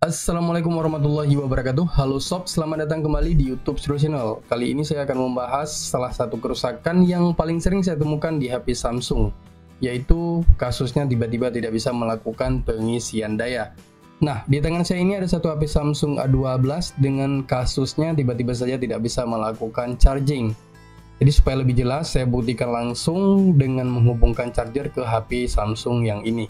Assalamualaikum warahmatullahi wabarakatuh. Halo sob, selamat datang kembali di YouTube Sru Channel. Kali ini saya akan membahas salah satu kerusakan yang paling sering saya temukan di HP Samsung, yaitu kasusnya tiba-tiba tidak bisa melakukan pengisian daya. Nah, di tangan saya ini ada satu HP Samsung A12 dengan kasusnya tiba-tiba saja tidak bisa melakukan charging. Jadi supaya lebih jelas, saya buktikan langsung dengan menghubungkan charger ke HP Samsung yang ini.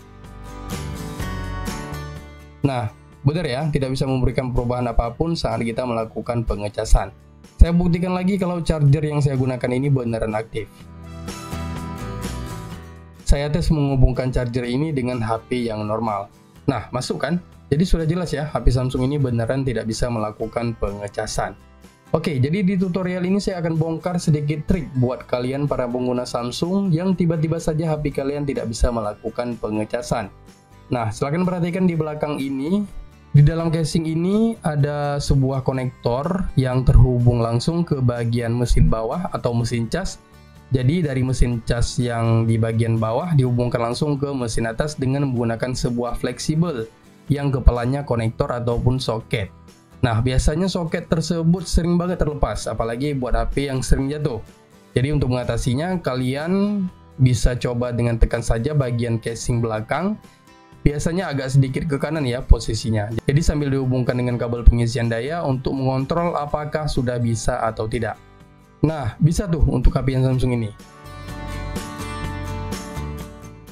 Nah, benar ya, tidak bisa memberikan perubahan apapun saat kita melakukan pengecasan. Saya buktikan lagi kalau charger yang saya gunakan ini beneran aktif. Saya tes menghubungkan charger ini dengan HP yang normal. Nah, masuk kan? Jadi sudah jelas ya, HP Samsung ini beneran tidak bisa melakukan pengecasan. Oke, jadi di tutorial ini saya akan bongkar sedikit trik buat kalian para pengguna Samsung yang tiba-tiba saja HP kalian tidak bisa melakukan pengecasan. Nah, silahkan perhatikan di belakang ini. Di dalam casing ini ada sebuah konektor yang terhubung langsung ke bagian mesin bawah atau mesin cas. Jadi dari mesin cas yang di bagian bawah dihubungkan langsung ke mesin atas dengan menggunakan sebuah fleksibel yang kepalanya konektor ataupun soket. Nah, biasanya soket tersebut sering banget terlepas, apalagi buat HP yang sering jatuh. Jadi untuk mengatasinya, kalian bisa coba dengan tekan saja bagian casing belakang. Biasanya agak sedikit ke kanan ya posisinya. Jadi sambil dihubungkan dengan kabel pengisian daya untuk mengontrol apakah sudah bisa atau tidak. Nah, bisa tuh untuk HP yang Samsung ini.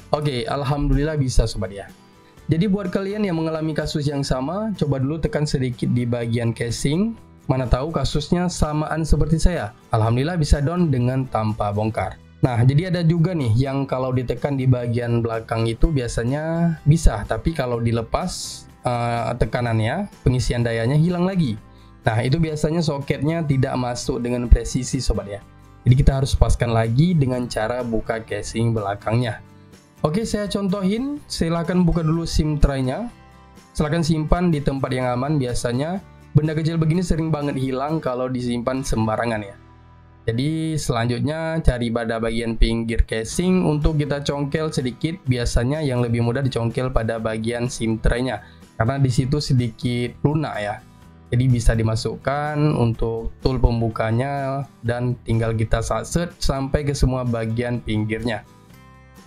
Oke, alhamdulillah bisa sobat ya. Jadi buat kalian yang mengalami kasus yang sama, coba dulu tekan sedikit di bagian casing. Mana tahu kasusnya samaan seperti saya. Alhamdulillah bisa down dengan tanpa bongkar. Nah, jadi ada juga nih yang kalau ditekan di bagian belakang itu biasanya bisa, tapi kalau dilepas tekanannya, pengisian dayanya hilang lagi. Nah, itu biasanya soketnya tidak masuk dengan presisi sobat ya. Jadi kita harus paskan lagi dengan cara buka casing belakangnya. Oke, saya contohin. Silahkan buka dulu SIM tray-nya. Silahkan simpan di tempat yang aman. Biasanya benda kecil begini sering banget hilang kalau disimpan sembarangan ya. Jadi selanjutnya cari pada bagian pinggir casing untuk kita congkel sedikit. Biasanya yang lebih mudah dicongkel pada bagian SIM tray-nya karena di situ sedikit lunak ya. Jadi bisa dimasukkan untuk tool pembukanya dan tinggal kita set sampai ke semua bagian pinggirnya.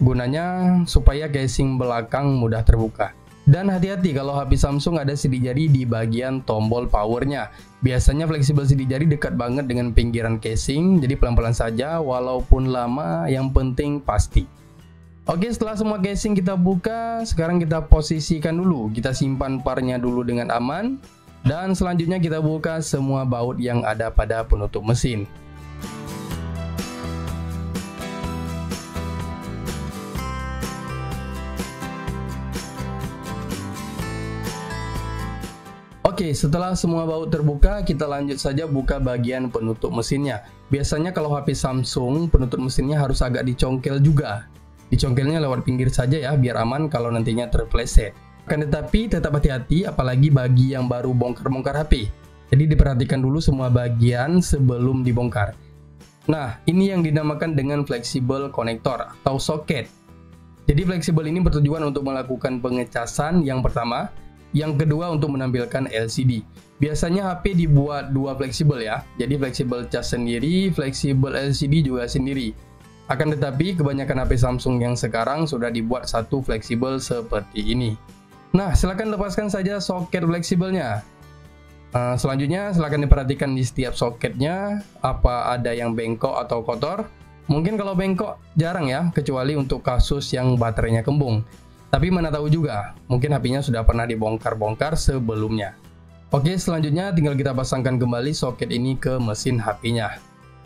Gunanya supaya casing belakang mudah terbuka. Dan hati-hati kalau HP Samsung ada sidik jari di bagian tombol powernya. Biasanya fleksibel sidik jari dekat banget dengan pinggiran casing, jadi pelan-pelan saja walaupun lama, yang penting pasti. Oke, setelah semua casing kita buka, sekarang kita posisikan dulu. Kita simpan parnya dulu dengan aman. Dan selanjutnya kita buka semua baut yang ada pada penutup mesin. Oke, setelah semua baut terbuka, kita lanjut saja buka bagian penutup mesinnya. Biasanya kalau HP Samsung, penutup mesinnya harus agak dicongkel juga. Dicongkelnya lewat pinggir saja ya, biar aman kalau nantinya terpleset. Akan tetapi, tetap hati-hati, apalagi bagi yang baru bongkar-bongkar HP. Jadi diperhatikan dulu semua bagian sebelum dibongkar. Nah, ini yang dinamakan dengan fleksibel konektor atau soket. Jadi fleksibel ini bertujuan untuk melakukan pengecasan yang pertama. Yang kedua untuk menampilkan LCD. Biasanya HP dibuat dua fleksibel ya. Jadi fleksibel cas sendiri, fleksibel LCD juga sendiri. Akan tetapi kebanyakan HP Samsung yang sekarang sudah dibuat satu fleksibel seperti ini. Nah, silakan lepaskan saja soket fleksibelnya. Selanjutnya silakan diperhatikan di setiap soketnya apa ada yang bengkok atau kotor. Mungkin kalau bengkok jarang ya, kecuali untuk kasus yang baterainya kembung. Tapi mana tahu juga, mungkin HP-nya sudah pernah dibongkar-bongkar sebelumnya. Oke, selanjutnya tinggal kita pasangkan kembali soket ini ke mesin HP-nya.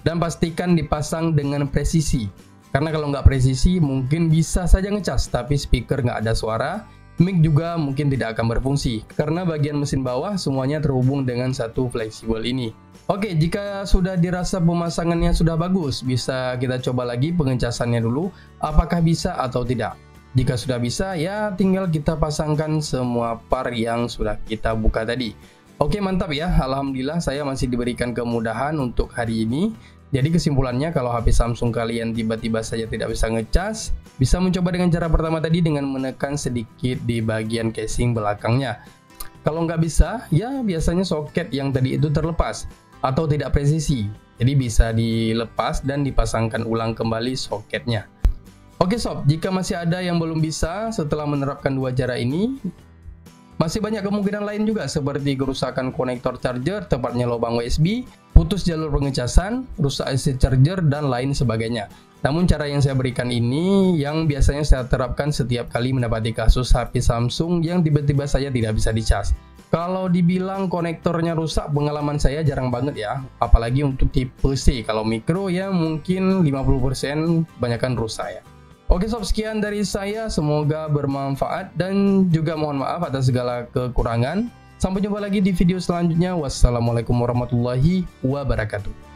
Dan pastikan dipasang dengan presisi. Karena kalau nggak presisi, mungkin bisa saja ngecas, tapi speaker nggak ada suara, mic juga mungkin tidak akan berfungsi. Karena bagian mesin bawah semuanya terhubung dengan satu fleksibel ini. Oke, jika sudah dirasa pemasangannya sudah bagus, bisa kita coba lagi pengecasannya dulu, apakah bisa atau tidak. Jika sudah bisa, ya tinggal kita pasangkan semua part yang sudah kita buka tadi. Oke, mantap ya. Alhamdulillah saya masih diberikan kemudahan untuk hari ini. Jadi kesimpulannya, kalau HP Samsung kalian tiba-tiba saja tidak bisa ngecas, bisa mencoba dengan cara pertama tadi dengan menekan sedikit di bagian casing belakangnya. Kalau nggak bisa, ya biasanya soket yang tadi itu terlepas atau tidak presisi. Jadi bisa dilepas dan dipasangkan ulang kembali soketnya. Oke sob, jika masih ada yang belum bisa setelah menerapkan dua cara ini, masih banyak kemungkinan lain juga seperti kerusakan konektor charger, tepatnya lubang USB, putus jalur pengecasan, rusak IC charger, dan lain sebagainya. Namun cara yang saya berikan ini yang biasanya saya terapkan setiap kali mendapati kasus HP Samsung yang tiba-tiba saya tidak bisa dicas. Kalau dibilang konektornya rusak, pengalaman saya jarang banget ya, apalagi untuk tipe C. Kalau micro ya mungkin 50% kebanyakan rusak ya. Oke sob, sekian dari saya, semoga bermanfaat dan juga mohon maaf atas segala kekurangan. Sampai jumpa lagi di video selanjutnya. Wassalamualaikum warahmatullahi wabarakatuh.